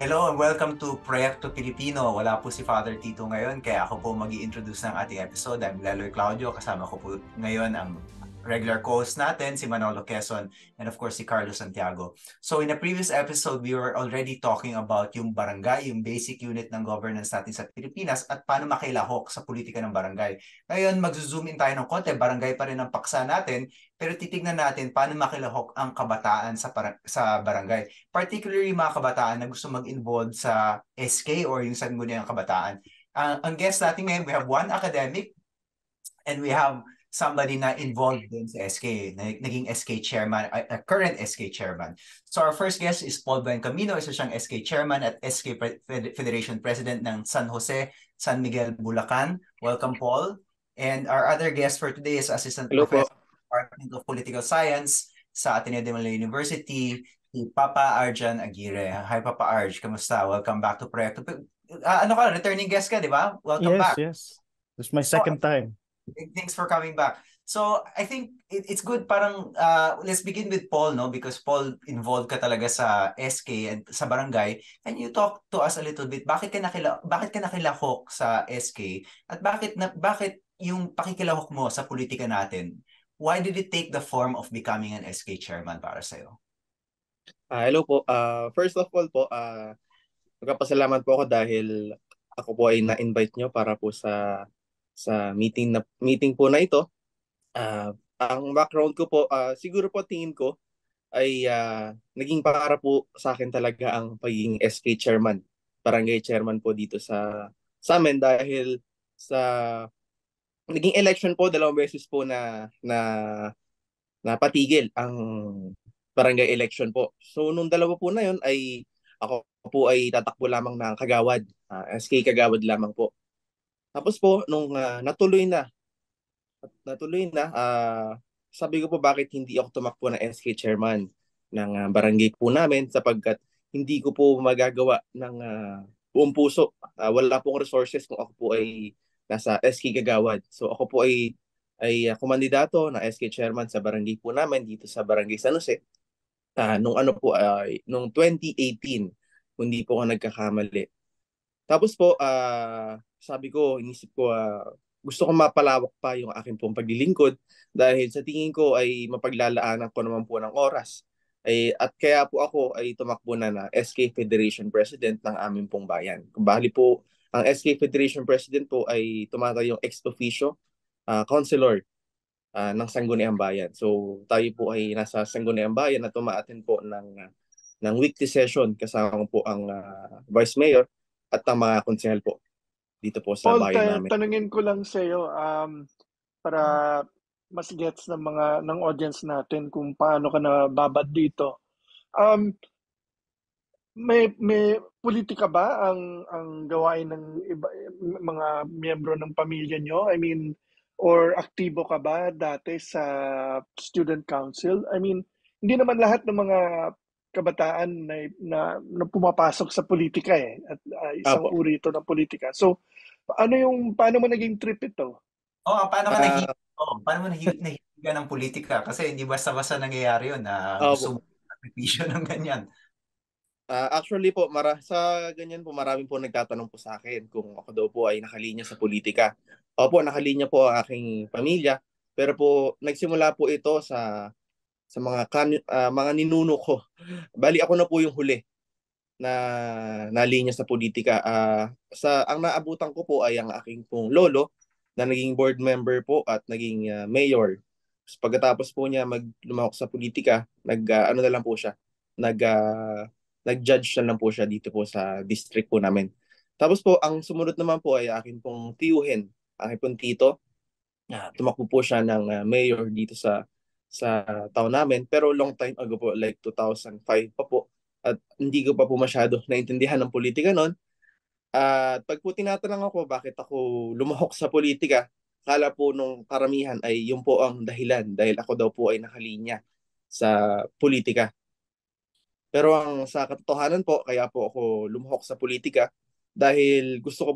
Hello and welcome to Proyekto Pilipino. Wala po si Father Tito ngayon, kaya ako po mag-i-introduce ng ating episode. I'm Leloy Claudio, kasama ko po ngayon ang regular co-host natin, si Manolo Quezon, and of course si Carlos Santiago. So in a previous episode, we were already talking about yung barangay, yung basic unit ng governance natin sa Pilipinas at paano makilahok sa politika ng barangay. Ngayon, mag-zoom in tayo ng konti, barangay pa rin ang paksa natin, pero titignan natin paano makilahok ang kabataan sa barangay. Particularly mga kabataan na gusto mag-involve sa SK or yung sangguniang kabataan. Ang guest natin ngayon, we have one academic and we have somebody na involved din sa SK, naging SK chairman, current SK chairman. So our first guest is Paul Buencamino, isa siyang SK chairman at SK Federation President ng San Jose, San Miguel, Bulacan. Welcome, Paul. And our other guest for today is Assistant Hello po. Professor of Department of Political Science sa Ateneo de Manila University, si Papa Arjan Aguirre. Hi, Papa Arj. Kamusta? Welcome back to Proyekto. Ano ka, returning guest ka, di ba? Welcome Yes, back. yes. This is my So, second time. thanks for coming back. So, I think it's good parang, let's begin with Paul, no? Because Paul, involved ka talaga sa SK and sa barangay. Can you talk to us a little bit? Bakit ka nakilahok sa SK? At bakit yung pakikilahok mo sa politika natin? Why did it take the form of becoming an SK chairman para sa'yo? Hello po. First of all po, magpapasalamat po ako dahil ako po ay na-invite nyo para po sa meeting po na ito. Ang background ko po, siguro po tingin ko ay naging para po sa akin talaga ang pagiging SK chairman, barangay chairman po dito sa amin dahil sa naging election po dalawang beses po na napatigil ang barangay election po. So nung dalawa po na yon ay ako po ay tatakbo lamang ng kagawad, SK kagawad lamang po. Tapos po nung natuloy na, sabi ko po bakit hindi ako tumakbo ng SK chairman ng barangay po namin sapagkat hindi ko po magagawa ng buong puso. Wala pong resources kung ako po ay nasa SK Kagawad. So ako po ay kumandidato na SK chairman sa barangay po namin dito sa Barangay San Jose. Nung ano po ay nung 2018 kung hindi po ako nagkakamali. Tapos po sabi ko, inisip ko gusto kong mapalawak pa yung aking pong paglilingkod dahil sa tingin ko ay mapaglalaanan ko naman po ng oras. At kaya po ako ay tumakbo na SK Federation President ng aming pong bayan. Kung bali po, ang SK Federation President po ay tumatayong ex officio councilor ng Sangguniang Bayan. So tayo po ay nasa Sangguniang Bayan at tumaatin po ng weekly session kasama po ang Vice Mayor at ang mga konsehal po dito po sa Paul, bayan namin. tanungin ko lang sa iyo para mas gets ng audience natin kung paano ka nababad dito. May politika ba ang gawain ng mga miyembro ng pamilya nyo? I mean, or aktibo ka ba dati sa student council? I mean, hindi naman lahat ng mga kabataan na pumapasok sa politika at isang Apo. uri ito ng politika. So, paano mo naging trip ito? Ah, Paano mo nahihiga ng politika? Kasi hindi basta-basta nangyayari yun na gusto Opo. mo sakripisyo ng ganyan. Actually po, sa ganyan po marami po nagtatanong po sa akin kung ako daw po ay nakalinya sa politika. Opo, nakalinya po ang aking pamilya, pero po nagsimula po ito sa mga ninuno ko. Bali ako na po yung huli na nalinya sa politika. Ang naabutan ko po ay ang aking pong lolo na naging board member po at naging mayor. Pagkatapos po niya lumahok sa politika, ano na lang po siya, nag ah, nag-judge na lang po siya dito po sa district po namin. Tapos po ang sumunod naman po ay akin pong tiyuhin, akin pong tito. Tumakbo po siya ng mayor dito sa town namin pero long time ago po like 2005 pa po at hindi ko pa po masyado naintindihan ng politika noon. At pag po tinatanong ako bakit ako lumahok sa politika, kala po nung karamihan ay yun po ang dahilan dahil ako daw po ay nakalinya sa politika. Pero sa katotohanan po, kaya po ako lumahok sa politika dahil gusto ko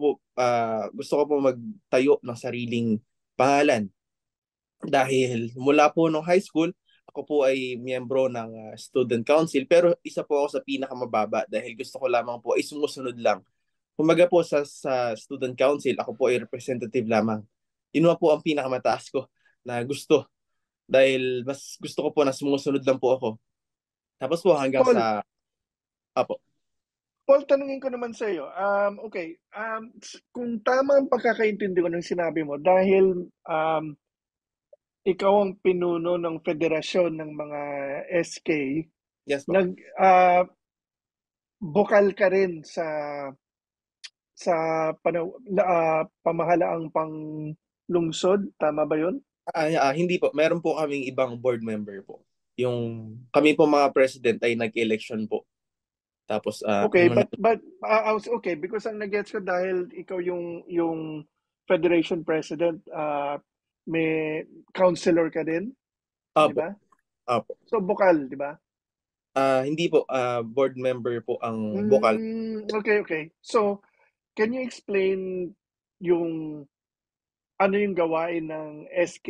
po magtayo ng sariling pangalan. Dahil mula po nung high school, ako po ay miyembro ng student council, pero isa po ako sa pinakamababa dahil gusto ko lamang po ay sumusunod lang. Kumbaga po sa student council, ako po ay representative lamang. Yun naman po ang pinakamataas ko na gusto dahil mas gusto ko po na sumusunod lang po ako. Tapos po hanggang Paul, sa apo. Paul, tanungin ko naman sa iyo. Okay, kung tama ang pagkakaintindi ko ng sinabi mo, dahil ikaw ang pinuno ng federasyon ng mga SK, Yes po. bukal ka rin sa pamahalaang panglungsod, tama ba 'yun? Hindi po. Meron po kaming ibang board member po. Yung kami po mga president ay nag-election po. Tapos Okay, but okay, because ang nag-gets ko dahil ikaw yung federation president, may councilor ka din, di apo, ba? apo. So bukal, di ba? Hindi po, board member po ang bukal. Okay. So, can you explain yung ano yung gawain ng SK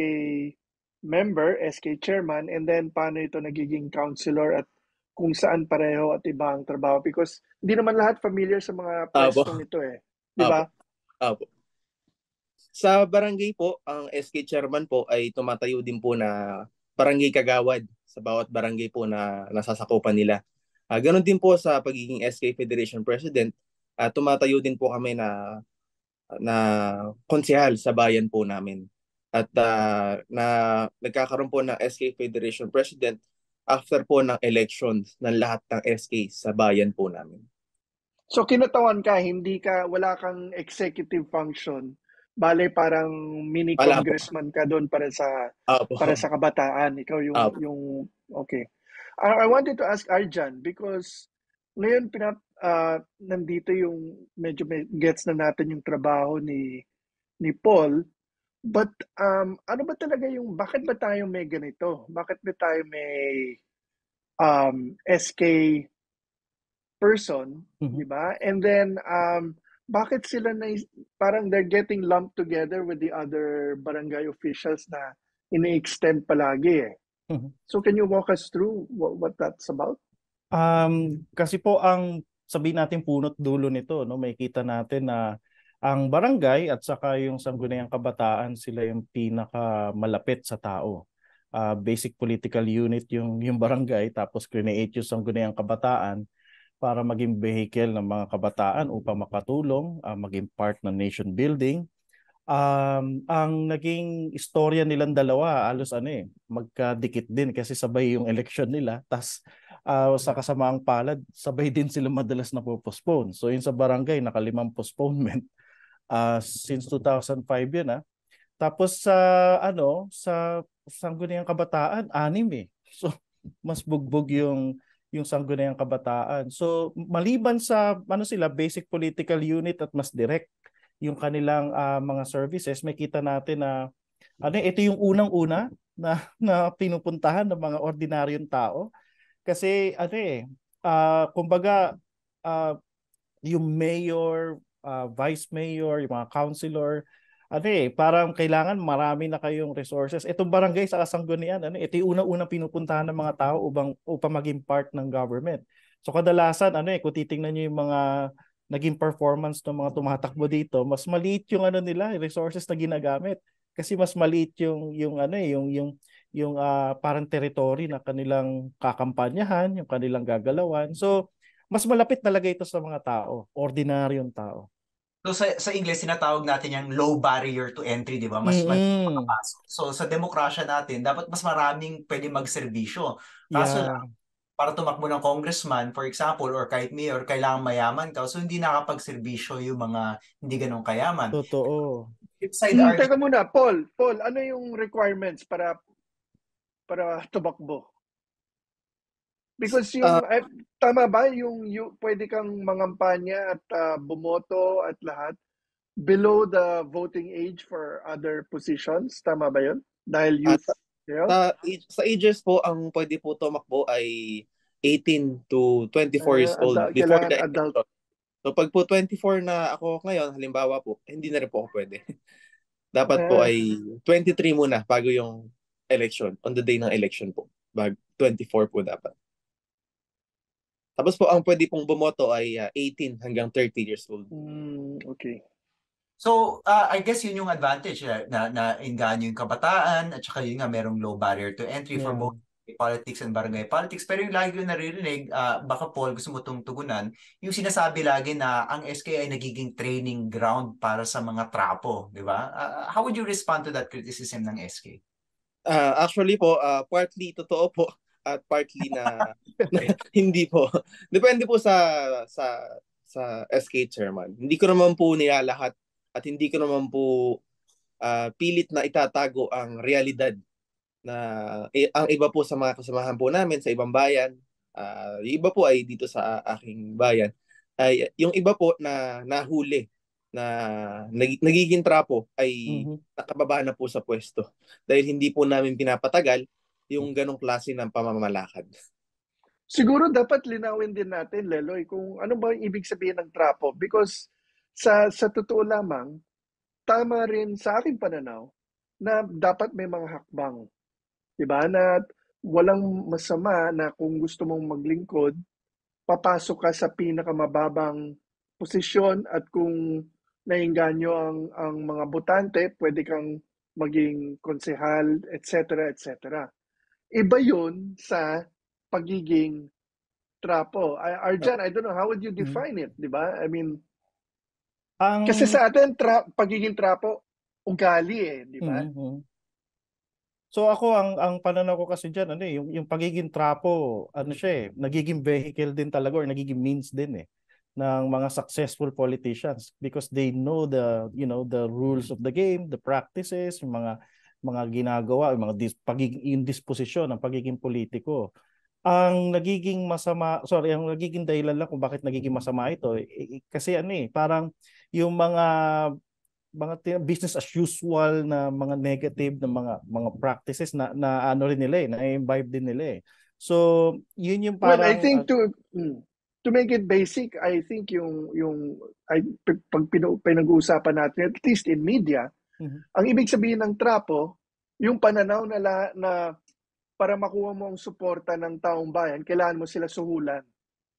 member, SK chairman, and then paano ito nagiging councilor at kung saan pareho at iba ang trabaho? Because hindi naman lahat familiar sa mga Apo, pwestong ito eh. Di apo, ba? apo. Sa barangay po, ang SK chairman po ay tumatayo din po na barangay kagawad sa bawat barangay po na nasasakupan nila. Ganon din po sa pagiging SK Federation President, tumatayo din po kami na konsehal sa bayan po namin. At na nagkakaroon po ng SK Federation President after po ng elections ng lahat ng SK sa bayan po namin. So kinatawan ka, wala kang executive function. Bale parang mini Wala po. congressman ka doon para Apo. sa kabataan. Ikaw Apo. yung okay. I wanted to ask Arjan because ngayon nandito yung medyo gets na natin yung trabaho ni Paul. But ano ba talaga bakit ba tayo may ganito? Bakit ba tayo may SK person, di ba? And then bakit sila parang they're getting lumped together with the other barangay officials na ini-extend palagi eh. So can you walk us through what that's about? Kasi po ang sabihin natin punot dulo nito, no, makikita natin na ang barangay at saka yung Sangguniang Kabataan sila yung pinakamalapit sa tao. Basic political unit yung barangay, tapos create yung Sangguniang Kabataan para maging vehicle ng mga kabataan upang makatulong, maging part ng nation building. Ang naging istorya nilang dalawa, halos magkadikit din kasi sabay yung election nila. Tas sa kasamaang palad, sabay din sila madalas na po-postpone. So yun sa barangay, nakalimang postponement since 2005 yun. Tapos sa Sangguniang Kabataan, 6 eh. So mas bugbog yung Sangguniang Kabataan. So maliban sa sila basic political unit at mas direct yung kanilang mga services, may kita natin na ito yung unang-una na pinupuntahan ng mga ordinaryong tao. Kasi kumbaga yung mayor, vice mayor, yung mga councilor, parang kailangan marami na kayong resources. Itong barangay sa Sanggunian, ito yung unang-unang pinupuntahan ng mga tao upang maging part ng government. So kadalasan, kung titingnan niyo yung mga naging performance ng mga tumatakbo dito, mas maliit yung nila, resources na ginagamit. Kasi mas maliit yung parang territory na kanilang kakampanyahan, yung kanilang gagalawan. So mas malapit talaga ito sa mga tao, ordinaryong tao. So sa English tinatawag natin yung low barrier to entry, di ba? Mas makapasok. So sa demokrasya natin, dapat mas maraming pwede magserbisyo. Kaso lang, para tumakbo ng congressman, for example, or kahit mayor, kailangan mayaman ka. So hindi nakapagserbisyo yung mga hindi ganun kayaman. Totoo. Teka muna, Paul, ano yung requirements para tumakbo? Because tama ba yung pwede kang mangampanya at bumoto at lahat below the voting age for other positions? Tama ba yun? Dahil youth. Sa ages po, ang pwede po tumakbo ay 18 to 24 years old before the election. So pag po 24 na ako ngayon, halimbawa po, hindi na rin po ako pwede. Dapat po ay 23 muna bago yung election, on the day ng election po. 24 po dapat. Tapos po, ang pwede pong bumoto ay 18 hanggang 30 years old. Okay. So, I guess yun yung advantage na inganyo yung kabataan at saka yun nga merong low barrier to entry for Yeah. both politics and barangay politics. Pero yung lagi ko naririnig, baka Paul gusto mo itong tugunan, yung sinasabi lagi na ang SK ay nagiging training ground para sa mga trapo, di ba? How would you respond to that criticism ng SK? Actually po, partly totoo po at partly na hindi po. Depende po sa SK chairman. Hindi ko naman po nilalahat at hindi ko naman po pilit na itatago ang realidad na ang iba po sa mga kasamahan po namin sa ibang bayan, yung iba po ay dito sa aking bayan, ay yung iba po na nahuli na nagiging trapo ay nakababa na po sa pwesto dahil hindi po namin pinapatagal yung ganong klase ng pamamalakad. Siguro dapat linawin din natin, Leloy, kung ano ba yung ibig sabihin ng trapo. Because sa totoo lamang, tama rin sa aking pananaw na dapat may mga hakbang. Diba? Na walang masama na kung gusto mong maglingkod, papasok ka sa pinakamababang posisyon at kung nainganyo ang mga botante, pwede kang maging konsehal, etc. etc. Iba yun sa pagiging trapo. Arjan, I don't know, how would you define it, di ba? I mean, kasi sa atin, pagiging trapo, ugali di ba? So ako ang pananaw ko kasi diyan yung pagiging trapo siya nagiging vehicle din talaga or nagiging means din ng mga successful politicians because they know the rules of the game, the practices, yung mga ginagawa, yung mga pagiging indisposisyon ng pagiging politiko. Ang nagiging nagiging dahilan lang kung bakit nagiging masama ito kasi parang yung mga business as usual na mga negative na mga practices na rin nila na-imbibe din nila So, yun yung parang I think to make it basic, I think pag pinag-uusapan natin, at least in media, ang ibig sabihin ng trapo, yung pananaw na para makuha mo ang suporta ng taong bayan, kailangan mo sila suhulan.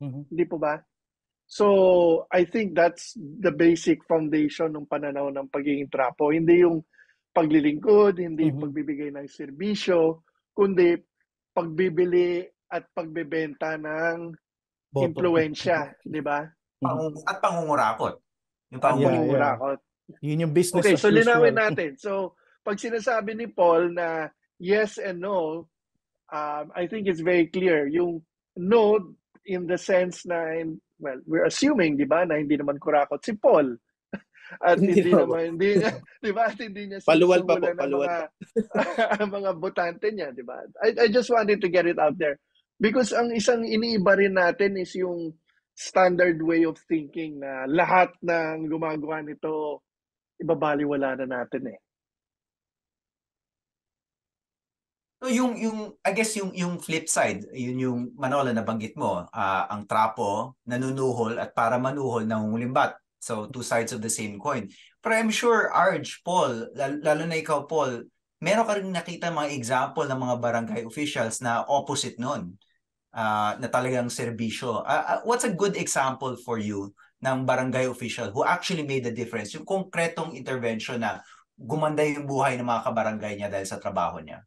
Hindi po ba? So, I think that's the basic foundation ng pananaw ng pagiging trapo. Hindi yung paglilingkod, hindi yung pagbibigay ng serbisyo, kundi pagbibili at pagbebenta ng impluensya, di ba? At pangungurakot. Yung pangungurakot. Yun yung business as usual. So, linawin natin. So, pag sinasabi ni Paul na yes and no, I think it's very clear. Yung no in the sense na, well, we're assuming, di ba, na hindi naman kurakot si Paul. At hindi niya, di ba, at hindi niya sinusugulan ng mga botante niya, di ba? I just wanted to get it out there. Because ang isang iniiba rin natin is yung standard way of thinking na lahat ng gumagawa nito, ibabaliwala na natin So I guess yung flip side, yun yung Manolo nabanggit mo, ang trapo, nanunuhol at para manuhol nangungulimbat. So two sides of the same coin. Pero I'm sure Arj, Paul, lalo na ikaw Paul, meron ka rin nakita mga example ng mga barangay officials na opposite nun, na talagang serbisyo. What's a good example for you ng barangay official who actually made the difference? Yung konkretong intervention na gumanda yung buhay ng mga kabarangay niya dahil sa trabaho niya.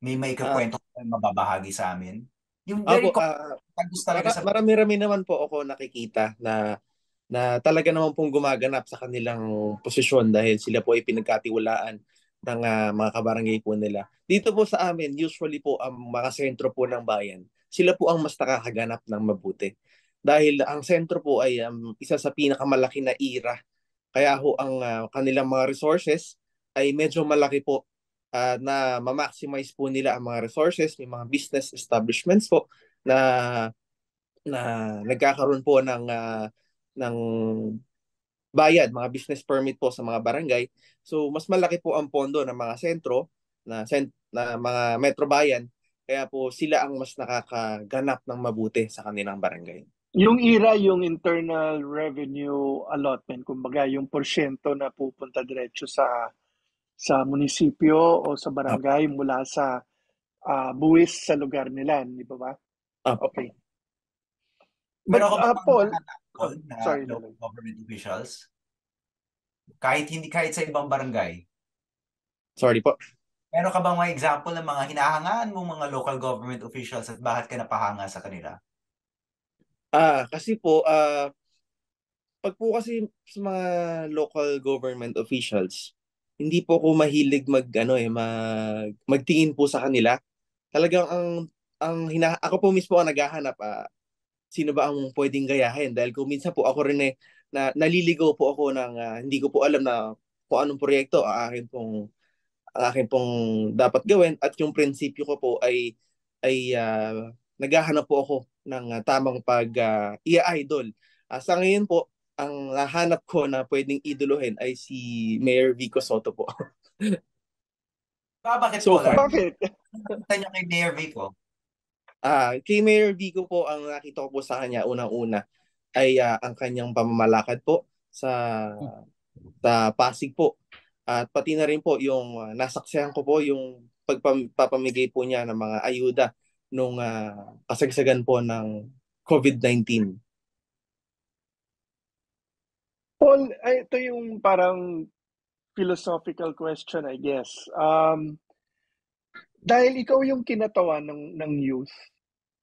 May ikakwento ko mababahagi sa amin? Yung very marami-rami naman po ako nakikita na talaga naman pong gumaganap sa kanilang posisyon dahil sila po ay pinagkatiwalaan ng mga kabarangay po nila. Dito po sa amin, usually po ang mga sentro po ng bayan, sila po ang mas nakakaganap ng mabuti. Dahil ang sentro po ay isa sa pinakamalaki na ira. Kaya ho ang kanilang mga resources ay medyo malaki po. Na ma-maximize po nila ang mga resources, may mga business establishments po na nagkakaroon po ng bayad, mga business permit po sa mga barangay. So mas malaki po ang pondo ng mga sentro na mga metro bayan, kaya po sila ang mas nakakaganap ng mabuti sa kanilang barangay. Yung IRA, yung internal revenue allotment, kumbaga yung porsyento na pupunta diretso sa munisipyo o sa barangay mula sa buwis sa lugar nila, di ba ba? Opo. Okay. But Meron ka ba Paul, doon na sorry, local Laloy. government officials? Kahit sa ibang barangay. Sorry po. Meron ka bang mga example ng mga hinahangaan mong mga local government officials at bakit ka napahanga sa kanila? Kasi po, pag po kasi sa mga local government officials, hindi po ako mahilig magtingin po sa kanila. Talagang ako po mismo ang naghahanap, sino ba ang pwedeng gayahin, dahil kung minsan po ako rin naliligaw po ako ng hindi ko po alam na kung anong proyekto ang akin pong dapat gawin, at yung prinsipyo ko po ay naghahanap po ako ng tamang i-idol. Sa ngayon po, ang nahanap ko na pwedeng idolohin ay si Mayor Vico Soto po. Bakit So po? far. Bakit? Nakita niyo kay Mayor Vico? Kay Mayor Vico po, ang nakita ko po sa kanya unang-una ay ang kanyang pamamalakad po sa Pasig po. At pati na rin po yung nasaksihan ko po yung pagpapamigay po niya ng mga ayuda nung kasagsagan po ng COVID-19. Paul, ito yung parang philosophical question, I guess. Dahil ikaw yung kinatawan ng youth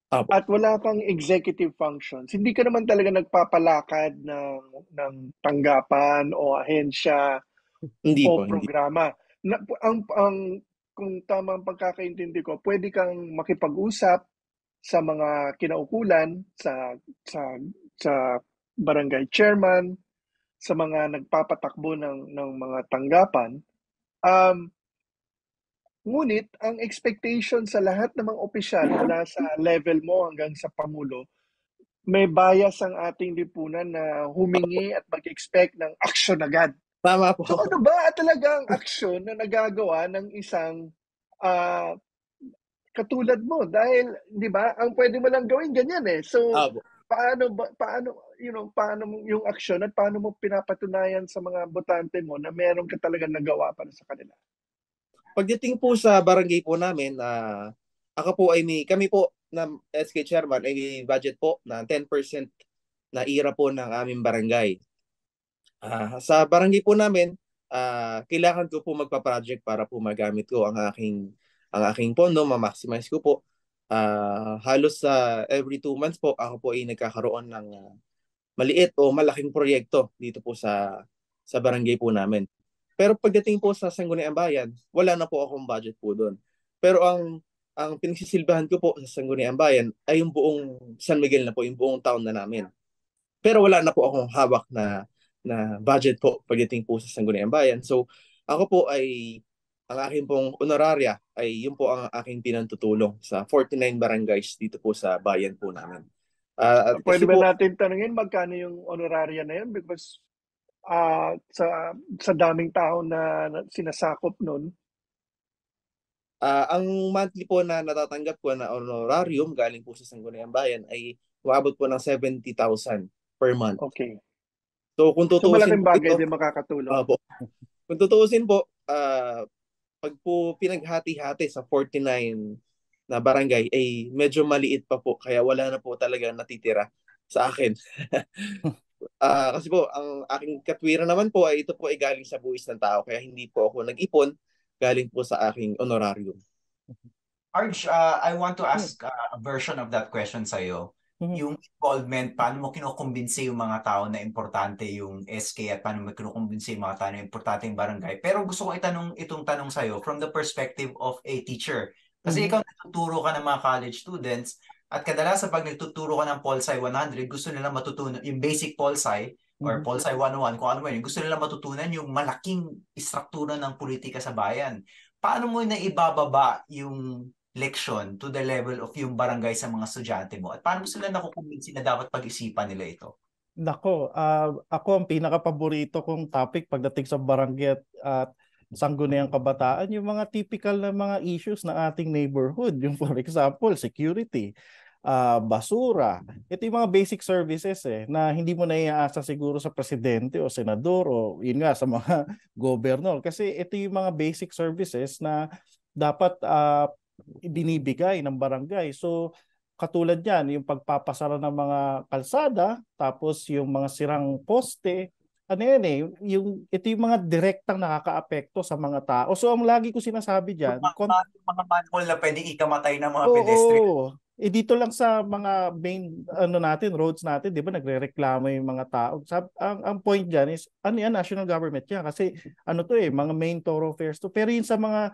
Apo. at wala kang executive functions, hindi ka naman talaga nagpapalakad ng tanggapan o ahensya Hindi o po, hindi. programa. Kung tama ang pagkakaintindi ko, pwede kang makipag-usap sa mga kinaukulan, sa barangay chairman, sa mga nagpapatakbo ng mga tanggapan. Ngunit ang expectation sa lahat ng mga opisyal mula sa level mo hanggang sa Pangulo, may bias ang ating lipunan na humingi at mag-expect ng action agad. Tama po. So ano ba talaga ang action na nagagawa ng isang katulad mo? Dahil, di ba, ang pwede mo lang gawin ganyan eh. So, Apo. paano yung action at paano mo pinapatunayan sa mga botante mo na meron ka talagang nagawa para sa kanila? Pagdating po sa barangay po namin, kami po na SK Chairman ay may budget po na 10% na ira po ng aming barangay. Sa barangay po namin, kailangan ko po magpa-project para po magamit ko ang aking pondo, ma-maximize ko po. Halos sa every 2 months po, ako po ay nagkakaroon ng maliit o malaking proyekto dito po sa barangay po namin. Pero pagdating po sa Sangguniang Bayan, wala na po akong budget po doon. Pero ang pinagsisilbahan ko po sa Sangguniang Bayan ay yung buong San Miguel na po, yung buong town na namin. Pero wala na po akong hawak na budget po pagdating po sa Sangguniang Bayan. So ako po ang aking pong honoraria ay yun po ang aking pinantutulong sa 49 barangays dito po sa bayan po namin. Pwede ba natin tanungin magkano yung honoraria na yun? Because sa daming tao na sinasakop nun. Ang monthly po na natatanggap ko na honorarium galing po sa Sangguniang Bayan ay umaabot po ng 70,000 per month. Okay. So kung tutuusin malaking bagay din makakatulong. Kung tutuusin po, pag po pinaghati-hati sa 49 na barangay ay medyo maliit pa po, kaya wala na po talaga natitira sa akin. Kasi po ang aking katwiran naman po ay ito po ay galing sa buwis ng tao, kaya hindi po ako nag-ipon galing po sa aking honorarium. Arj, I want to ask a version of that question sa'yo. Yung involvement, paano mo kinukumbinsi yung mga tao na importante yung SK at paano mo kinukumbinsi yung mga tao na importante yung barangay. Pero gusto ko itong tanong sa'yo from the perspective of a teacher. Kasi ikaw nagtuturo ka ng mga college students at kadalasan pag nagtuturo ka ng Pol-Sci 100, gusto nila matutunan yung basic Pol-Sci or Pol-Sci 101, kung ano man yun. Gusto nila matutunan yung malaking istruktura ng politika sa bayan. Paano mo na ibababa yung leksyon to the level of yung barangay sa mga estudyante mo? At paano mo sila nakukumbinsi na dapat pag-isipan nila ito? Nako, ako ang pinaka-paborito kong topic pagdating sa barangay at sangguniang kabataan, yung mga typical na mga issues ng ating neighborhood. Yung for example, security, basura. Ito yung mga basic services na hindi mo na iaasa siguro sa presidente o senador o yun nga sa mga gobernador. Kasi ito yung mga basic services na dapat binibigay ng barangay. So katulad yan, yung pagpapasara ng mga kalsada, tapos yung mga sirang poste, ano yan eh, ito yung mga direktang nakakaapekto sa mga tao. So ang lagi ko sinasabi Yung dyan, mga manhole na pwedeng ikamatay ng mga pedestrian. oo. Eh dito lang sa mga main ano natin, roads natin, 'di ba, nagrereklamo yung mga tao. Ang point diyan is ano yan, national government yan kasi ano to eh, mga main thoroughfares to. Pero yun sa mga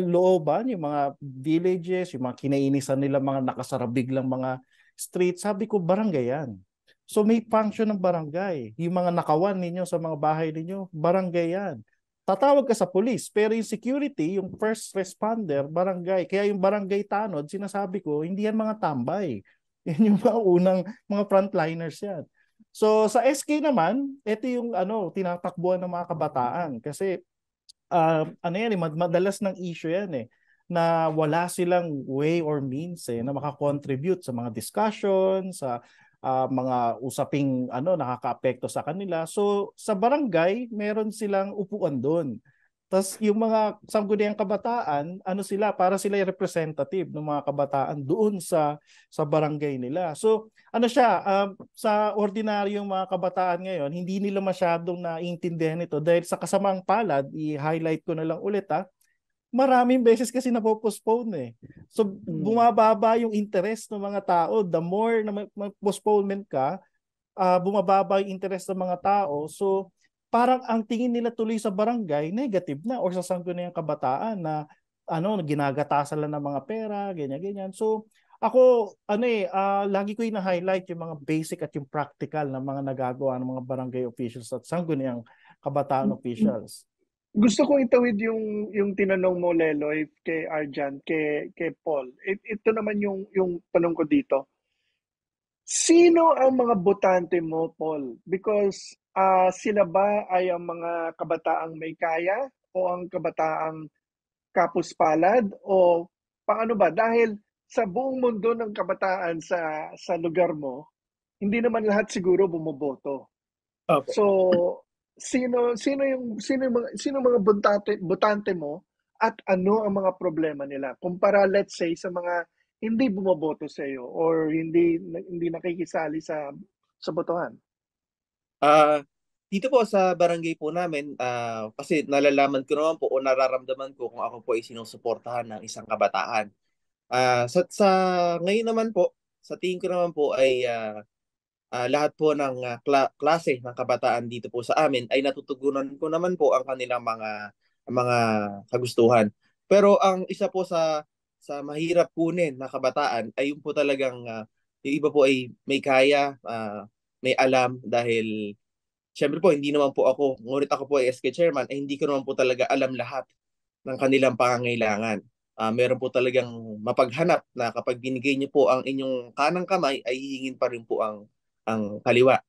looban, yung mga villages, yung mga kinainisan nila, mga nakasarabig lang mga street, sabi ko barangay yan. So may function ng barangay. Yung mga nakawan ninyo sa mga bahay ninyo, barangay yan. Tatawag ka sa police, pero yung security, yung first responder, barangay. Kaya yung barangay tanod, sinasabi ko, hindi yan mga tambay. Yan yung mga unang mga frontliners yan. So sa SK naman, ito yung ano, tinatakbuhan ng mga kabataan kasi ano yan, madalas ng issue yan eh, na wala silang way or means na makakontribute sa mga discussion, sa mga usaping ano nakakaapekto sa kanila. So sa barangay, meron silang upuan doon. Tapos yung mga sangguniang kabataan, ano sila, para sila yung representative ng mga kabataan doon sa barangay nila. So ano siya, sa ordinaryong mga kabataan ngayon, hindi nila masyadong naiintindihan ito dahil sa kasamaang palad, i-highlight ko na lang ulit maraming beses kasi napopostpone eh. So bumababa yung interest ng mga tao. The more na may postponement ka, bumababa yung interest ng mga tao. So parang ang tingin nila tuloy sa barangay, negative na or sa sangguniang kabataan na ano, ginagatasan lang ng mga pera, ganyan-ganyan. So ako, ano lagi ko highlight yung mga basic at yung practical na mga nagagawa ng mga barangay officials at sangguniang kabataan officials. Gusto kong itawid yung tinanong mo, Leloy, kay Arjan, kay Paul. Ito naman yung tanong ko dito. Sino ang mga botante mo, Paul? Because sila ba ay ang mga kabataang may kaya o ang kabataang kapuspalad o paano ba? Dahil sa buong mundo ng kabataan sa lugar mo, hindi naman lahat siguro bumoboto. Opo. So, sino mga botante mo at ano ang mga problema nila kumpara, let's say, sa mga hindi bumoboto sa iyo or hindi nakikisali sa botohan? Dito po sa barangay po namin, kasi nalalaman ko naman po o nararamdaman ko kung ako po ay sinusuportahan ng isang kabataan. Sa ngayon naman po, sa tingin ko naman po ay lahat po ng klase ng kabataan dito po sa amin ay natutugunan ko naman po ang kanilang mga kagustuhan. Pero ang isa po sa mahirap kunin na kabataan ay yung po talagang yung iba po ay may kaya, may alam dahil syempre po hindi naman po ako, ngunit ako po ay SK chairman, ay hindi ko naman po talaga alam lahat ng kanilang pangangailangan. Meron po talagang mapaghanap na kapag binigay niyo po ang inyong kanang kamay ay hihingin pa rin po ang kaliwa.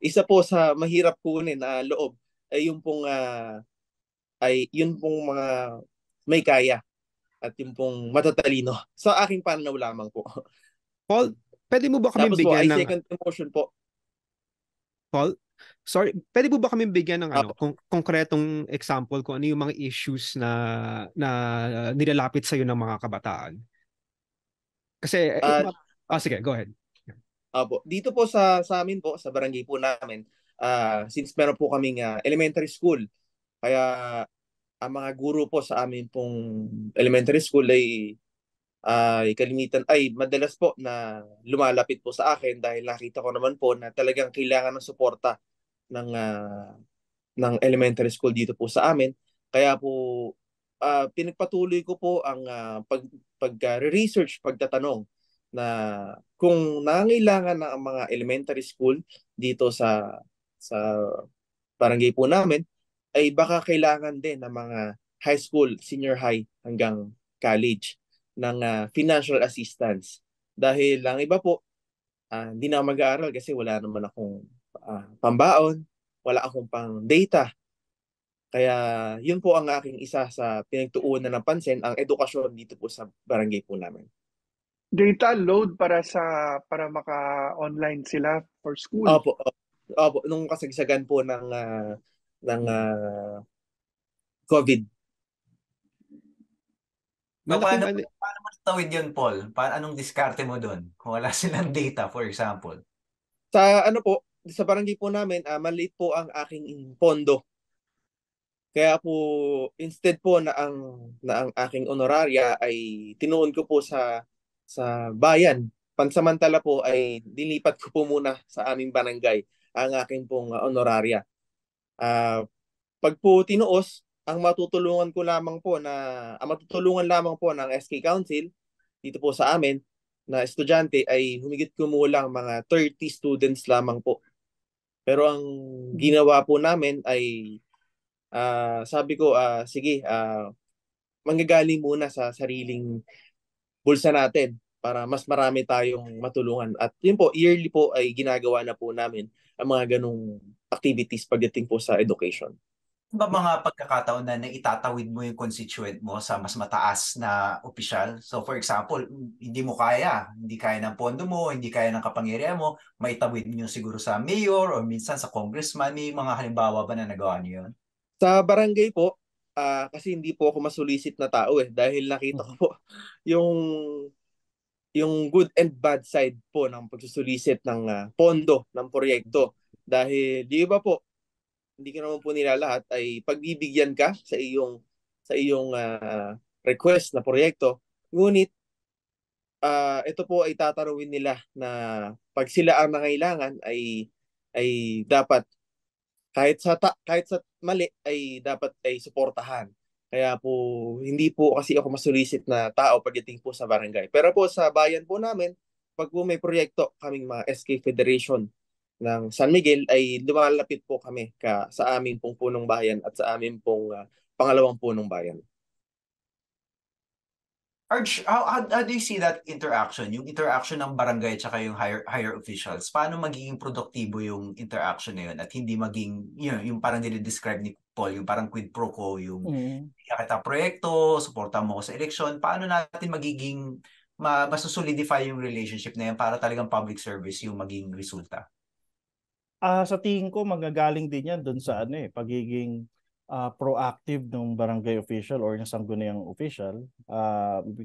Isa po sa mahirap kunin na loob ay yun pong mga may kaya at yung pong matatalino. Sa aking pananaw lamang po. Paul, pwede mo ba kaming Tapos po bigyan ay ng second motion po. Paul? Sorry, pwede mo ba kaming bigyan ng Apo. konkretong example kung ano yung mga issues na nilalapit sa ng mga kabataan? Kasi sige, go ahead. Apo. Dito po sa amin po, sa barangay po namin, since meron po kaming elementary school, kaya ang mga guro po sa amin pong elementary school ay kalimitan ay madalas po na lumalapit po sa akin dahil nakita ko naman po na talagang kailangan ng suporta ng elementary school dito po sa amin. Kaya po pinagpatuloy ko po ang pag-research, pagtatanong na kung nangailangan ng mga elementary school dito sa barangay po namin ay baka kailangan din ng mga high school, senior high hanggang college ng financial assistance. Dahil lang iba po, hindi na mag-aaral kasi wala naman akong pambaon, wala akong pang data. Kaya yun po ang aking isa sa pinagtuunan ng pansin, ang edukasyon dito po sa barangay po namin. Data load para maka-online sila for school. Opo, nung kasagsagan po ng COVID. So, Malaking paano mo natawid yun, Paul? Anong diskarte mo doon? Kung wala silang data, for example. Sa ano po, sa barangay po namin, maliit po ang aking pondo. Kaya po instead po na ang aking honoraria ay tinuon ko po sa bayan. Pansamantala po ay dilipat ko po muna sa aming barangay ang aking pong honoraria. Ah, pag po tinuos, ang matutulungan lamang po ng SK Council dito po sa amin na estudyante ay humigit kumulang mga 30 students lamang po. Pero ang ginawa po namin ay sabi ko, sige, manggagaling muna sa sariling bulsa natin para mas marami tayong matulungan. At yun po, yearly po ay ginagawa na po namin ang mga ganong activities pagdating po sa education. Ba mga pagkakataon na naitatawid mo yung constituent mo sa mas mataas na opisyal? So for example, hindi kaya ng pondo mo, hindi kaya ng kapangyarihan mo, maitawid niyo siguro sa mayor o minsan sa congressman. May mga halimbawa ba na nagawa niyo yun? Sa barangay po, kasi hindi po ako masulisit na tao dahil nakita ko po yung good and bad side po ng pagsusulisit ng pondo ng proyekto. Dahil di ba po, hindi ka naman po nila lahat ay pagbibigyan ka sa iyong request na proyekto. Ngunit ito po ay tatanungin nila na pag sila ang nangailangan ay dapat kahit sa mali ay dapat ay suportahan. Kaya po hindi po kasi ako masulisit na tao pagdating po sa barangay. Pero po sa bayan po namin, pag po may proyekto kaming mga SK Federation ng San Miguel ay lumalapit po kami sa aming pong punong bayan at sa aming pong pangalawang punong bayan. Arj, how do you see that interaction? Yung interaction ng barangay at yung higher officials, paano magiging produktibo yung interaction na yun at hindi maging, yung parang dinidescribe ni Paul, yung parang quid pro quo, yung kita proyekto, suporta mo ko sa eleksyon, paano natin magiging masusolidify yung relationship na yan para talagang public service yung maging resulta? Sa tingin ko magagaling din yan doon sa pagiging proactive ng barangay official or ng sangguniang official,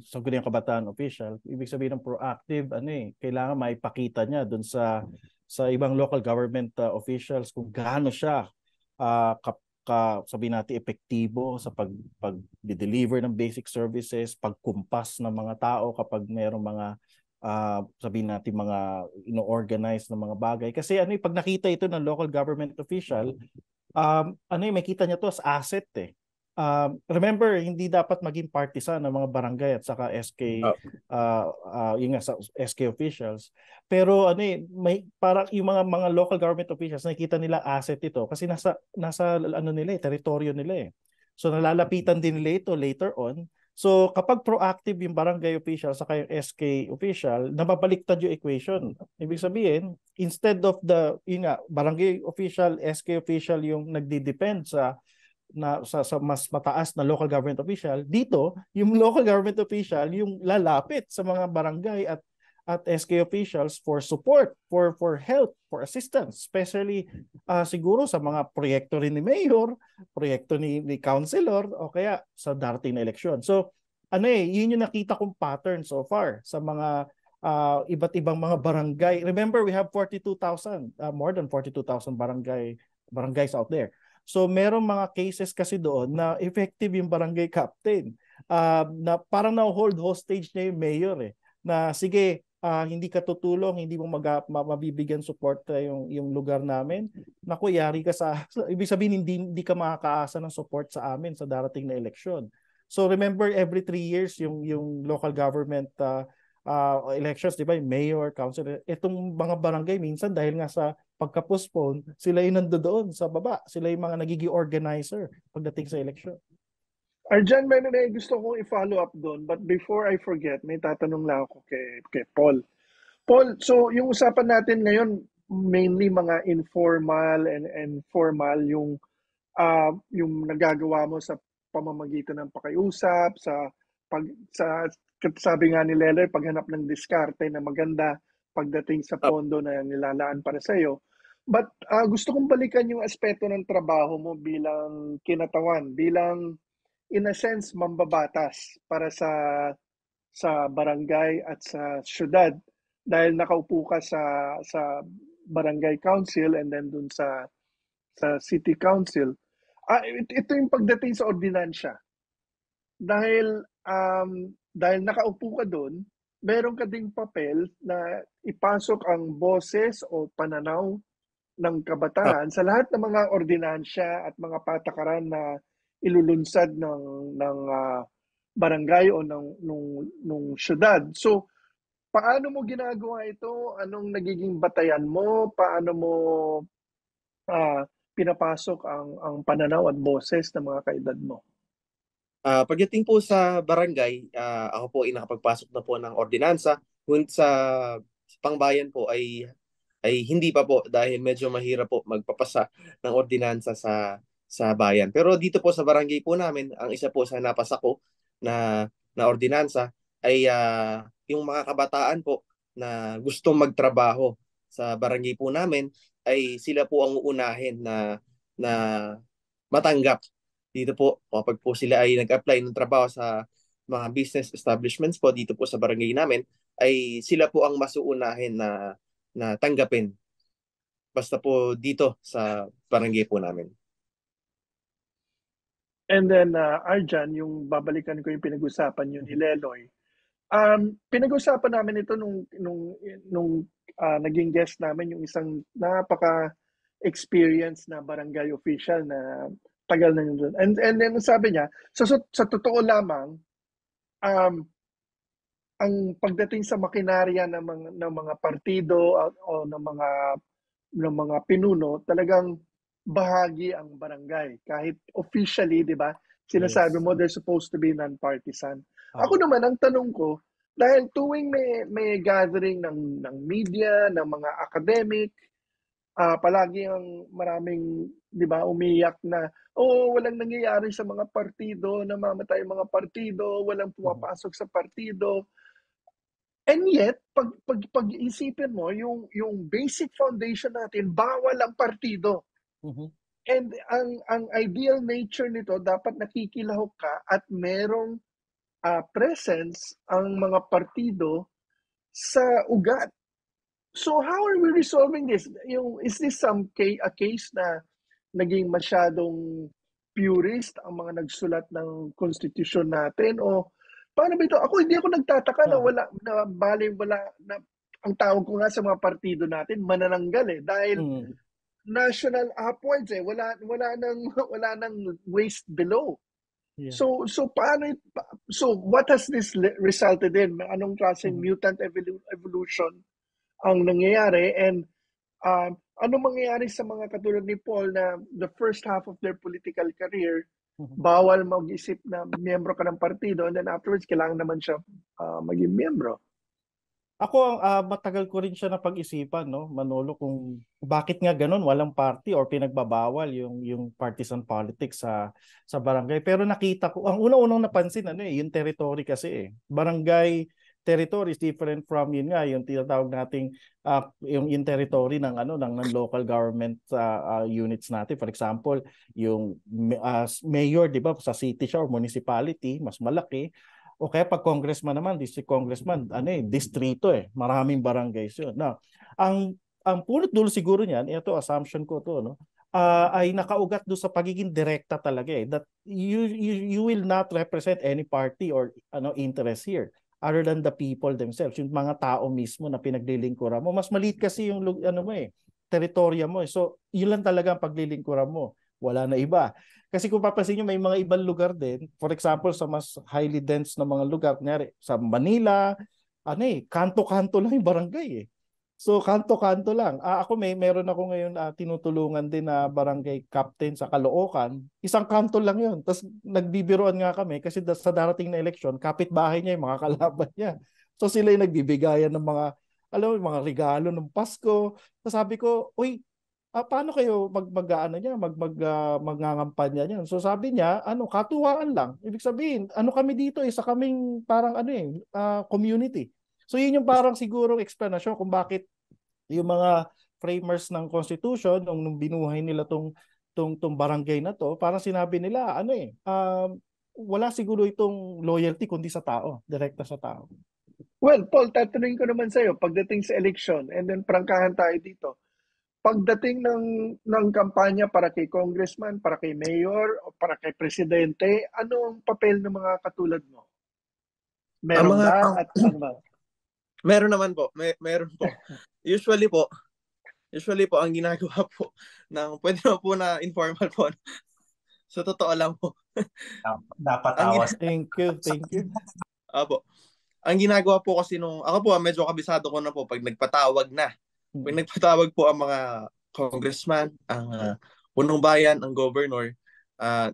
sangguniang kabataan official. Ibig sabihin ng proactive, kailangan maipakita niya doon sa ibang local government officials kung gaano siya sabihin natin epektibo sa pag-deliver ng basic services, pagkumpas ng mga tao kapag mayroong mga sabihin natin mga ino-organize ng mga bagay. Kasi pag nakita ito ng local government official, may kita niya to as asset remember, hindi dapat maging partisan ng mga barangay at saka SK yung sa SK officials. Pero may para yung mga local government officials nakikita nila asset ito kasi nasa nila teritoryo nila So nalalapitan din nila ito later on. So kapag proactive yung barangay official sa yung SK official, nababaliktad yung equation. Ibig sabihin, instead of barangay official, SK official yung nagdi-depend sa mas mataas na local government official, dito yung local government official yung lalapit sa mga barangay at SK officials for support, for help, for assistance, especially siguro sa mga proyekto rin ni mayor, proyekto ni councilor o kaya sa darating na eleksyon. So yun yung nakita kong pattern so far sa mga iba't ibang mga barangay. Remember, we have 42,000, more than 42,000 barangays out there. So merong mga cases kasi doon na effective yung barangay captain, na parang na-hold hostage niya yung mayor na sige, hindi ka tutulong, hindi mo mabibigyan support yung lugar namin. Naku, yari ka ibig sabihin hindi ka makakaasa ng support sa amin sa darating na eleksyon. So remember, every 3 years yung local government elections, di ba, yung mayor, council, itong mga barangay minsan dahil nga sa pagka-postpone, sila yung nandoon sa baba, sila yung mga nagiging organizer pagdating sa election. Arjan, may gusto kong i-follow up doon, but before I forget, may tatanong lang ako kay Paul. Paul, so yung usapan natin ngayon, mainly mga informal and formal yung nagagawa mo sa pamamagitan ng pakiusap, sabi nga ni Leller, paghanap ng diskarte na maganda pagdating sa pondo na nilalaan para sa iyo. But gusto kong balikan yung aspeto ng trabaho mo bilang kinatawan, bilang in a sense mambabatas para sa barangay at sa syudad dahil nakaupo ka sa barangay council and then dun sa city council. Ito yung pagdating sa ordinansya. Dahil nakaupo ka doon, meron ka ding papel na ipasok ang boses o pananaw ng kabataan sa lahat ng mga ordinansya at mga patakaran na ilulunsad ng barangay o nung syudad. So, paano mo ginagawa ito? Anong nagiging batayan mo? Paano mo pinapasok ang pananaw at boses ng mga kaedad mo? Pagdating po sa barangay, ako po ay nakapagpasok na po ng ordinansa. Ngunit sa pangbayan po ay hindi pa po dahil medyo mahirap po magpapasa ng ordinansa sa bayan. Pero dito po sa barangay po namin, ang isa po sa napasa ko na ordinansa ay yung mga kabataan po na gustong magtrabaho sa barangay po namin ay sila po ang uunahin na matanggap. Dito po, kapag po sila ay nag-apply ng trabaho sa mga business establishments po dito po sa barangay namin, ay sila po ang masuunahin na tanggapin. Basta po dito sa barangay po namin. And then, Arjan, yung babalikan ko yung pinag-usapan yun ni Leloy. Pinag-usapan namin ito nung naging guest namin yung isang napaka-experience na barangay official na tagal na yun doon. And then sabi niya, sa totoo lamang, ang pagdating sa makinarya ng mga partido o ng mga pinuno, talagang bahagi ang barangay. Kahit officially, di ba, sinasabi mo they're supposed to be non-partisan. Ako naman, ang tanong ko, dahil tuwing may gathering ng media, ng mga academic, palagi ang maraming, di ba, umiyak na, walang nangyayari sa mga partido, namamatay mga partido, walang pumapasok sa partido. And yet, pag-isipin mo, yung basic foundation natin, bawal ang partido. And ang ideal nature nito, dapat nakikilahok ka at merong presence ang mga partido sa ugat. So how are we resolving this? Is this a case na naging masyadong purist ang mga nagsulat ng konstitusyon natin? O paano ba ito? Hindi ako nagtataka na wala na ang tawag ko nga sa mga partido natin manananggal dahil national upwards wala nang waste below. Yeah. So what has this resulted in? Anong klaseng mutant evolution ang nangyayari, and ano mangyayari sa mga katulad ni Paul na the first half of their political career bawal mag-isip na miyembro ka ng partido, and then afterwards kailangan naman siya maging miyembro? Ako, matagal ko rin siya na pag-isipan, no, Manolo, kung bakit nga ganun, walang party or pinagbabawal yung partisan politics sa barangay. Pero nakita ko, ang una-unang napansin, yung territory kasi barangay territory is different from yun nga, yung tinatawag nating yung territory ng local government units natin. For example, yung mayor, di ba, sa city siya or municipality, mas malaki. O kaya pag congressman naman, district congressman, distrito maraming barangays yun. Now, ang punot dulo siguro niyan, ito assumption ko to, no, ay nakaugat do sa pagiging direkta talaga that you will not represent any party or interest here other than the people themselves, yung mga tao mismo na pinaglilingkuran mo. Mas maliit kasi yung teritorya mo. So, yun lang talaga ang paglilingkuran mo. Wala na iba. Kasi kung papansin nyo, may mga ibang lugar din. For example, sa mas highly dense na mga lugar, kunyari, sa Manila, kanto-kanto lang yung barangay So, kanto-kanto lang. Ako meron ako ngayon tinutulungan din na barangay captain sa Caloocan. Isang kanto lang yun. Tapos nagbibiruan nga kami kasi sa darating na eleksyon, kapitbahay niya yung mga kalaban niya. So, sila yung nagbibigayan ng mga regalo ng Pasko. Tapos sabi ko, uy, paano kayo magngangampanya niyan? So sabi niya, katuwaan lang. Ibig sabihin, kami dito, isa kaming parang community. So yun yung parang sigurong explanation kung bakit yung mga framers ng Constitution nung binuhay nila tong barangay na to, parang sinabi nila wala siguro itong loyalty kundi sa tao, direkta sa tao. Well, Paul, tatanungin ko naman sa'yo, pagdating sa election, and then prangkahan tayo dito, pagdating ng kampanya para kay congressman, para kay mayor, o para kay presidente, ano ang papel ng mga katulad mo? Ang Meron mga ba at ano ba? meron naman po, meron po. Usually po ang ginagawa po ng pwede naman po na informal po. So totoo lang po. Napatawa. Thank you. Apo. Ang ginagawa po kasi ako po medyo kabisado ko na po pag nagpatawag na. Pag nagpatawag po ang mga congressman, ang punong bayan, ang governor,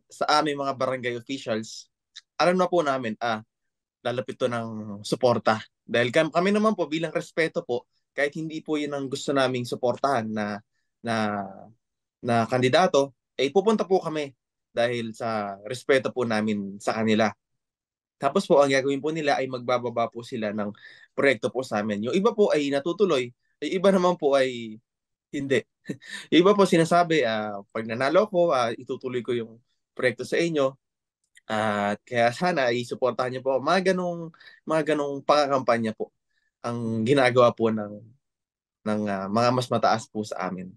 sa aming mga barangay officials, alam na po namin, lalapit to ng suporta. Dahil kami naman po bilang respeto po, kahit hindi po yun ang gusto naming suportahan na kandidato, pupunta po kami dahil sa respeto po namin sa kanila. Tapos po, ang gagawin po nila ay magbababa po sila ng proyekto po sa amin. Yung iba po ay natutuloy, yung iba naman po ay hindi. Yung iba po sinasabi, pag nanalo ko, itutuloy ko yung proyekto sa inyo. At kaya sana i-supportahan niyo po. Mga ganong pakakampanya po ang ginagawa po ng mga mas mataas po sa amin.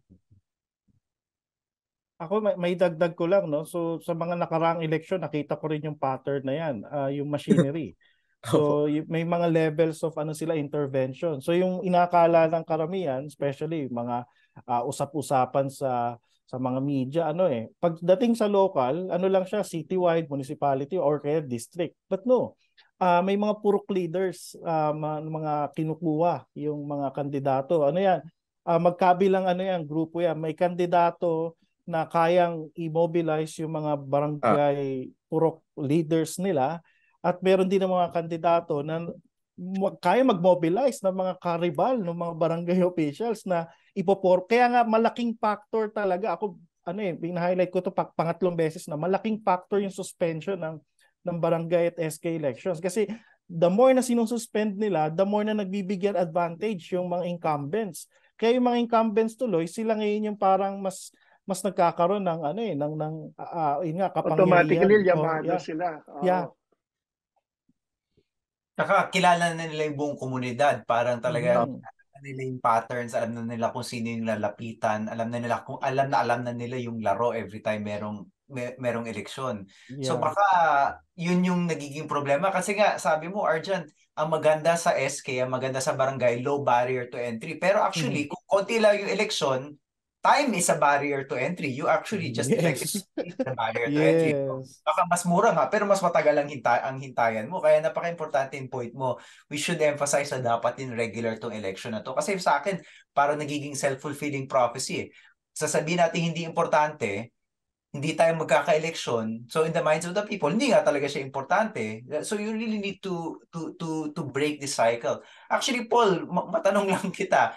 Ako may dagdag ko lang, no. So sa mga nakaraang eleksyon nakita ko rin yung pattern na yan, yung machinery. So may mga levels of sila intervention. So yung inakala ng karamihan, especially mga usap-usapan sa mga media, pagdating sa local, lang siya, citywide, municipality or kaya district. But no, may mga purok leaders, mga kinukuha yung mga kandidato. Magkabilang grupo yan. May kandidato na kayang i-mobilize yung mga barangay purok leaders nila, at meron din ng mga kandidato na kaya mag-mobilize ng mga karibal ng mga barangay officials na kaya nga malaking factor talaga. Ako pina-highlight ko to pangatlong beses na malaking factor yung suspension ng barangay at SK elections, kasi the more na sinususpend nila, the more na nagbibigyan advantage yung mga incumbents. Kaya yung mga incumbents tuloy, sila ngayon yung parang mas nagkakaroon ng kapangyarihan. Automatically, yamado sila. Yeah. Saka kilala na nila yung buong komunidad. Parang talaga alam na nila yung patterns, alam na nila kung sino yung lalapitan, alam na nila yung laro every time merong eleksyon. Yeah. So baka yun yung nagiging problema. Kasi nga, sabi mo, Arjan, ang maganda sa SK, ang maganda sa barangay, low barrier to entry. Pero actually, kung konti lang yung eleksyon, time is a barrier to entry. You actually just effectively the barrier to entry. Baka mas mura nga, pero mas matagal ang hintayan mo. Kaya napaka-importante yung point mo. We should emphasize na dapat din regular tong election na to. Kasi sa akin, parang nagiging self-fulfilling prophecy. Sasabihin natin hindi importante, hindi tayo magkaka-election. So in the minds of the people, hindi nga talaga siya importante. So you really need to break this cycle. Actually, Paul, matanong lang kita.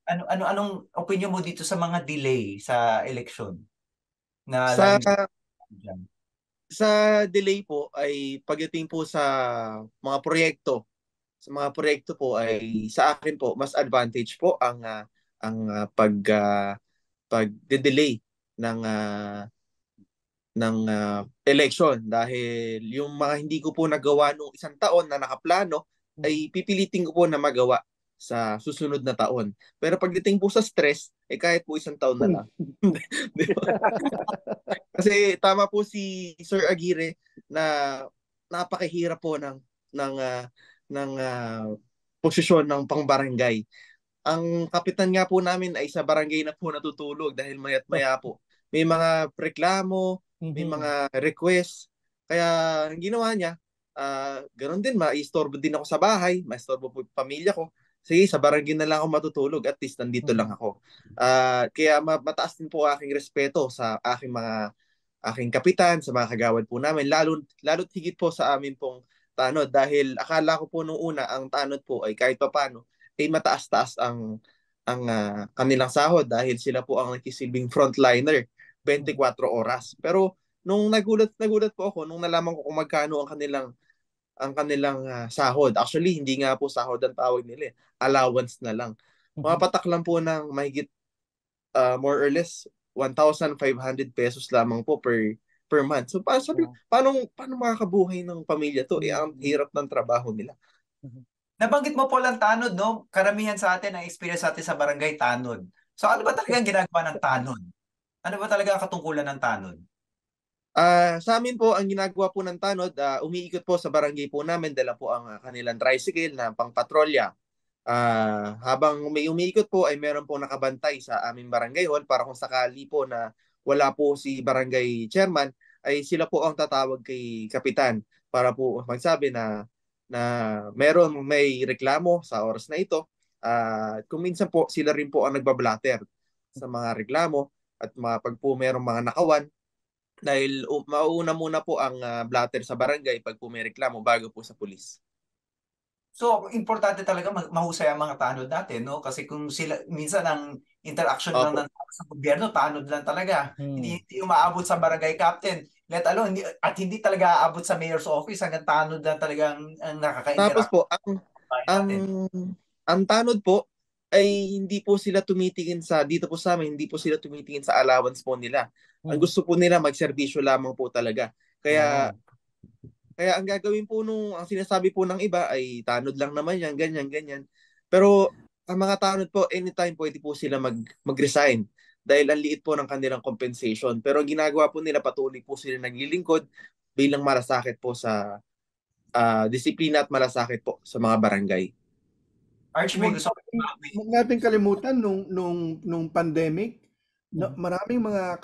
Anong opinion mo dito sa mga delay sa election? Sa delay po ay pagdating po sa mga proyekto. Sa mga proyekto po ay sa akin po mas advantage po ang pag-delay ng election, dahil yung mga hindi ko po nagawa nung isang taon na nakaplano ay pipilitin ko po na magawa sa susunod na taon. Pero pagdating po sa stress, kahit po isang taon na lang. Kasi tama po si Sir Aguirre na napakahirap po ng posisyon ng pangbarangay. Ang kapitan nga po namin ay sa barangay na po natutulog dahil maya't maya po may mga reklamo, may mga request. Kaya ang ginawa niya, ganoon din, maistorbo din ako sa bahay, maistorbo po pamilya ko. Sige, sa barangay na lang ako matutulog, at least nandito lang ako. Kaya mataas din po aking respeto sa aking kapitan, sa mga kagawad po namin, lalo't higit po sa amin pong tanod, dahil akala ko po nung una ang tanod po ay kahit papaano ay mataas-taas ang kanilang sahod dahil sila po ang nagsisilbing frontliner 24 oras. Pero nung nagulat po ako nung nalaman ko kung magkano ang kanilang sahod. Actually, hindi nga po sahod ang tawag nila, allowance na lang. Mapatak lang po ng mahigit more or less 1,500 pesos lamang po per per month. So sabi, paano makakabuhay ng pamilya to? Ang hirap ng trabaho nila. Nabanggit mo po lang tanod, no? Karamihan sa atin, ang experience natin sa barangay, tanod. So ano ba talaga ang ginagawa ng tanod? Ano ba talaga ang katungkulan ng tanod? Sa amin po, ang ginagawa po ng tanod, umiikot po sa barangay po namin, dala po ang kanilang tricycle na pangpatrolya. Habang may umiikot po ay meron po nakabantay sa aming barangay hall para kung sakali po na wala po si barangay chairman, ay sila po ang tatawag kay kapitan para po magsabi na may reklamo sa oras na ito. Kung minsan po sila rin po ang nagbablatter sa mga reklamo at pag po merong mga nakawan, dahil mauuna muna po ang blatter sa barangay pag po may reklamo bago po sa pulis. So, importante talaga mahusay ang mga tanod natin, no? Kasi kung sila, minsan ang interaction lang ng tao sa gobyerno, tanod lang talaga. Hindi umaabot sa barangay captain, let alone, hindi talaga aabot sa mayor's office, hanggang tanod lang talaga ang nakaka-interact. Tapos po, ang tanod po ay hindi po sila tumitingin dito po sa amin, hindi po sila tumitingin sa allowance po nila. Ang gusto po nila, magserbisyo lamang po talaga. Kaya ang gagawin po ang sinasabi po ng iba ay tanod lang naman yan, ganyan. Pero ang mga tanod po, anytime pwede po sila mag-resign dahil ang liit po ng kanilang compensation. Pero ang ginagawa po nila, patuloy po sila naglilingkod bilang malasakit po sa disiplina at malasakit po sa mga barangay. Arch, may gusto Huwag natin kalimutan nung pandemic, maraming mga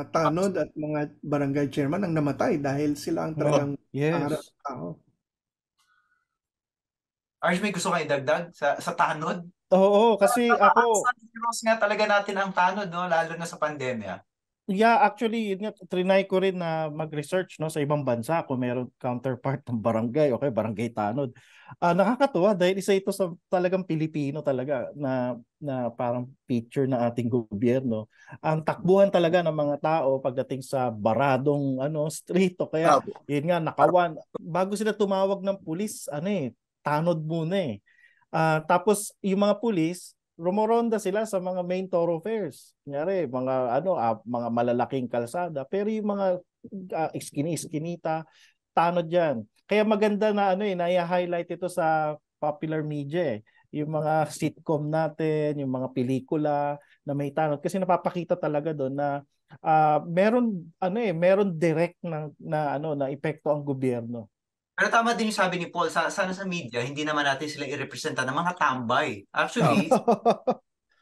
tanod at mga barangay chairman ang namatay dahil sila ang talagang harap tao. Arch, may gusto kang idagdag sa tanod? Oo, kasi ako... nga talaga natin ang tanod, no? Lalo na sa pandemya. Yeah, actually, yun nga, trinay ko rin na mag-research, no, sa ibang bansa kung meron counterpart ng barangay, okay, barangay tanod. Nakakatuwa dahil isa ito sa talagang Pilipino talaga na parang feature ng ating gobyerno. Ang takbuhan talaga ng mga tao pagdating sa baradong street, o kaya yun nga, nakawan. Bago sila tumawag ng pulis, tanod muna eh. Tapos yung mga pulis, rumoronda sila sa mga main thoroughfares. Kunyari, mga malalaking kalsada. Pero yung mga iskini-iskinita, tanod yan. Kaya maganda na na-highlight ito sa popular media eh. Yung mga sitcom natin, yung mga pelikula na may tanod. Kasi napapakita talaga doon na meron direct na epekto ang gobyerno. Pero tama din yung sabi ni Paul, sana sa media, hindi naman natin sila i-representa ng mga tambay. Actually,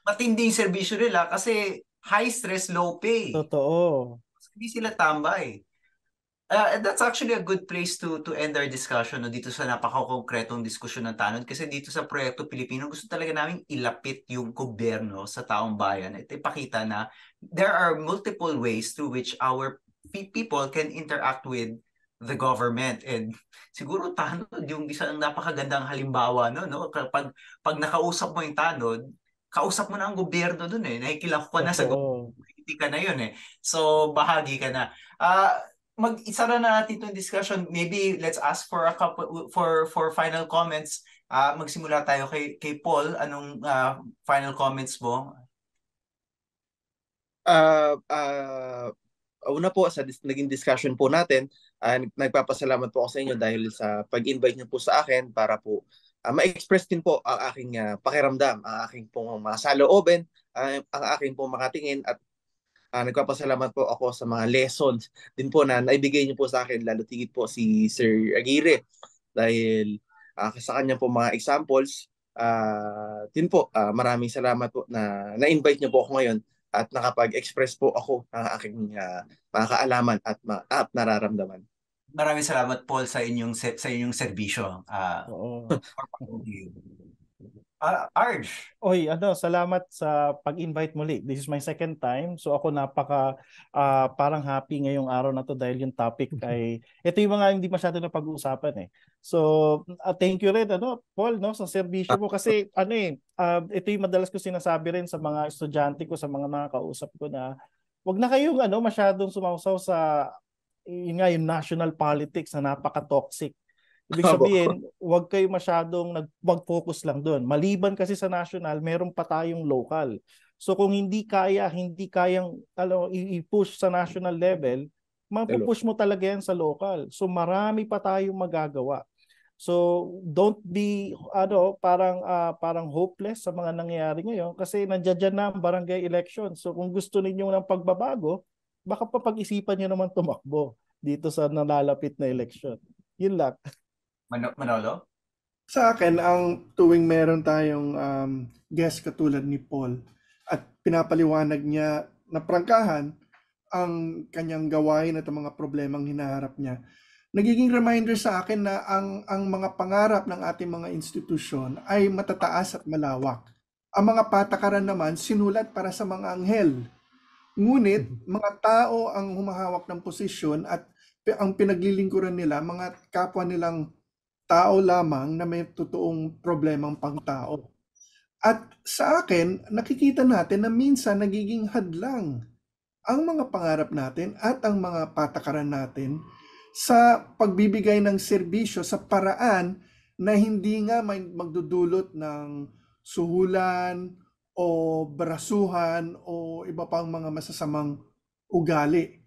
matinding serbisyo nila kasi high stress, low pay. Totoo. Hindi sila tambay. That's actually a good place to end our discussion dito sa napaka-konkretong diskusyon ng tanod, kasi dito sa Proyekto Pilipino, gusto talaga namin ilapit yung gobyerno sa taong bayan at ipakita na there are multiple ways through which our people can interact with the government. And siguro tanod yung isang napakagandang halimbawa no? Pag nakausap mo yung tanod, kausap mo na ang gobyerno dun eh. Nakikilako ka na sa gobyerno. Hindi ka na yun eh. So bahagi ka na. Mag-isara na natin itong discussion. Maybe let's ask for a couple for final comments. Magsimula tayo kay Paul. Anong final comments mo? Una po sa naging discussion po natin, nagpapasalamat po ako sa inyo dahil sa pag-invite niyo po sa akin para po ma-express din po ang aking pakiramdam, ang aking pong mga saloobin, ang aking pong makatingin, at nagpapasalamat po ako sa mga lessons din po na naibigay niyo po sa akin, lalo tigit po si Sir Aguirre dahil sa kanya po mga examples. Din po, maraming salamat po na na-invite niyo po ako ngayon at nakapag-express po ako ng aking mga kaalaman at nararamdaman. Maraming salamat, Paul, sa inyong serbisyo. Arj. Oy, salamat sa pag-invite muli. This is my second time. So ako parang happy ngayong araw na to dahil yung topic ay ito yung mga hindi masyado na pag-uusapan eh. So thank you rin Paul sa serbisyo mo, kasi ito yung madalas ko sinasabi rin sa mga estudyante ko, sa mga kausap ko, na wag na kayong masyadong sumausaw sa yung national politics na napaka-toxic. Ibig sabihin, huwag kayo masyadong mag-focus lang doon. Maliban kasi sa national, meron pa tayong local. So kung hindi kayang i-push sa national level, mapupush mo talaga yan sa local. So marami pa tayong magagawa. So don't be parang hopeless sa mga nangyayari ngayon kasi nandiyan na ang barangay election. So kung gusto ninyo ng pagbabago, baka pa pag-isipan niyo naman tumakbo dito sa nalalapit na election. Yun lang. Manolo? Sa akin, ang tuwing meron tayong guest katulad ni Paul at pinapaliwanag niya na prangkahan ang kanyang gawain at ang mga problemang hinaharap niya, nagiging reminder sa akin na ang mga pangarap ng ating mga institusyon ay matataas at malawak. Ang mga patakaran naman sinulat para sa mga anghel. Ngunit mga tao ang humahawak ng posisyon at ang pinaglilingkuran nila, mga kapwa nilang tao lamang na may totoong problemang pangtao. At sa akin, nakikita natin na minsan nagiging hadlang ang mga pangarap natin at ang mga patakaran natin sa pagbibigay ng serbisyo sa paraan na hindi nga may magdudulot ng suhulan o barasuhan o iba pang mga masasamang ugali.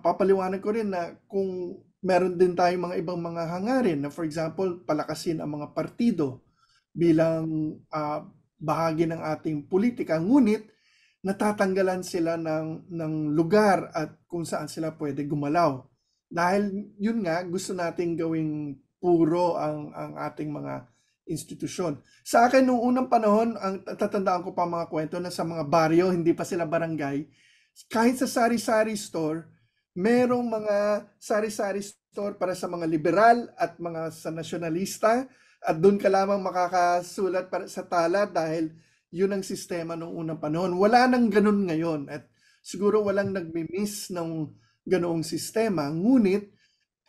Papaliwanag ko rin na kung meron din tayong mga ibang mga hangarin na, for example, palakasin ang mga partido bilang bahagi ng ating politika, ngunit natatanggalan sila ng lugar at kung saan sila pwede gumalaw. Dahil yun nga, gusto nating gawing puro ang ating mga institusyon. Sa akin, noong unang panahon, ang tatandaan ko pa mga kwento na sa mga baryo, hindi pa sila barangay, kahit sa sari-sari store, merong mga sari-sari store para sa mga liberal at mga sa nasyonalista, at doon ka lamang makakasulat para sa tala dahil yun ang sistema noong unang panahon. Wala nang ganun ngayon at siguro walang nagmi-miss ng ganoong sistema. Ngunit,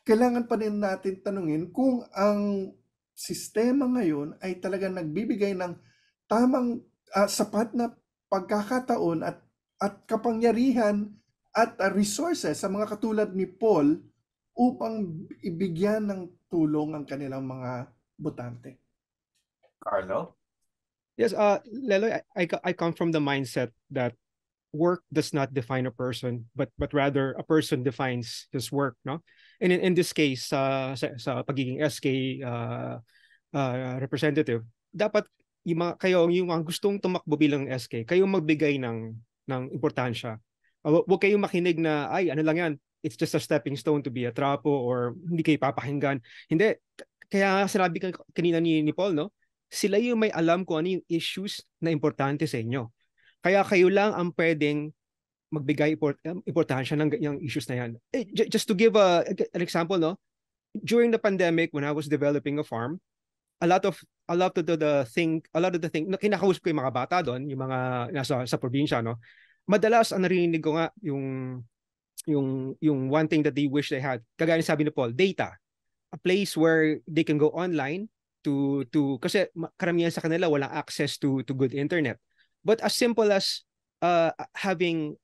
kailangan pa rin natin tanungin kung ang sistema ngayon ay talagang nagbibigay ng tamang sapat na pagkakataon at kapangyarihan at resources sa mga katulad ni Paul upang ibigyan ng tulong ang kanilang mga botante. Carlo? Yes, Leloy, I come from the mindset that work does not define a person, but rather a person defines his work, no? And in this case, sa pagiging SK representative, dapat yung mga gustong tumakbo bilang SK, kayo magbigay ng importansya. Huwag kayong makinig na, ay, ano lang yan, it's just a stepping stone to be a trapo or hindi kayo papakinggan. Hindi. Kaya sinabi kanina ni Paul, no? Sila yung may alam kung ano yung issues na importante sa inyo. Kaya kayo lang ang pwedeng magbigay importansya ng yung issues na yan. Just to give an example, no? During the pandemic, when I was developing a farm, a lot of the thing kinakausap ko yung mga bata doon, yung mga nasa sa probinsya, no? Madalas ang narinig ko nga yung one thing that they wish they had. Kagaya sabi ni Paul, data. A place where they can go online to kasi karamihan sa kanila walang access to good internet. But as simple as having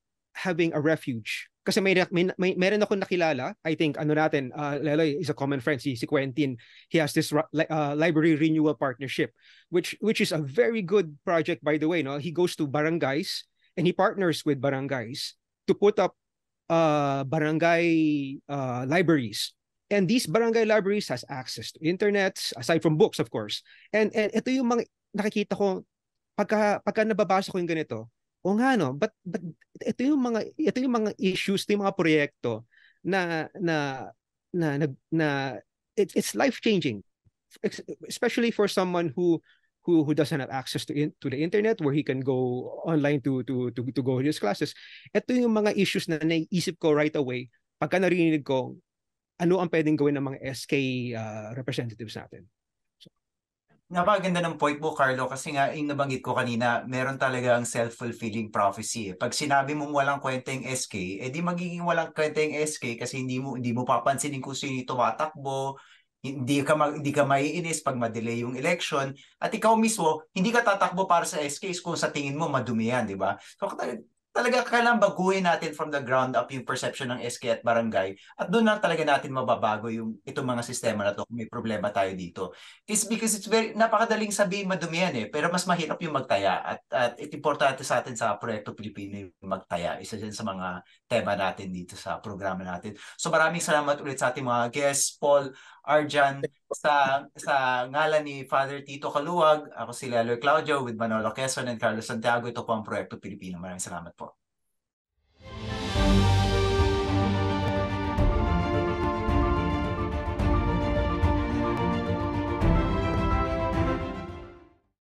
a refuge. Kasi meron ako nakilala, I think Leloy is a common friend, si Quentin. He has this library renewal partnership, which is a very good project, by the way, no? He goes to barangays and he partners with barangays to put up barangay libraries. And these barangay libraries has access to internet, aside from books, of course. And ito yung mga nakikita ko pagka nababasa ko yung ganito. O nga, no, but ito yung mga issues, ito yung mga proyekto na it's life-changing, especially for someone who doesn't have access to the internet, where he can go online to go to his classes. Ito yung mga issues na naiisip ko right away pagka narinig ko ano ang pwedeng gawin ng mga SK representatives natin. Napakaganda ng point mo, Carlo, kasi nga yung nabanggit ko kanina, meron talaga ang self-fulfilling prophecy. Pag sinabi mong walang kwenta yung SK, di magiging walang kwenta yung SK kasi hindi mo papansinin kung sino yung tumatakbo, hindi ka maiinis pag ma-delay yung election, at ikaw mismo, hindi ka tatakbo para sa SK kung sa tingin mo madumi yan, di ba? So, talaga kailangan baguhin natin from the ground up yung perception ng SK at barangay at doon na talaga natin mababago yung itong mga sistema na to kung may problema tayo dito. It's because it's very napakadaling sabihin madumi yan pero mas mahirap yung magtaya at importante sa atin sa Proyekto Pilipino yung magtaya. Isa din sa mga tema natin dito sa programa natin. So maraming salamat ulit sa ating mga guests, Paul, Arjan, sa ngalan ni Father Tito Kaluwag, ako si Leloy Claudio with Manolo Quezon and Carlos Santiago. Ito po ang Proyekto Pilipino. Maraming salamat po.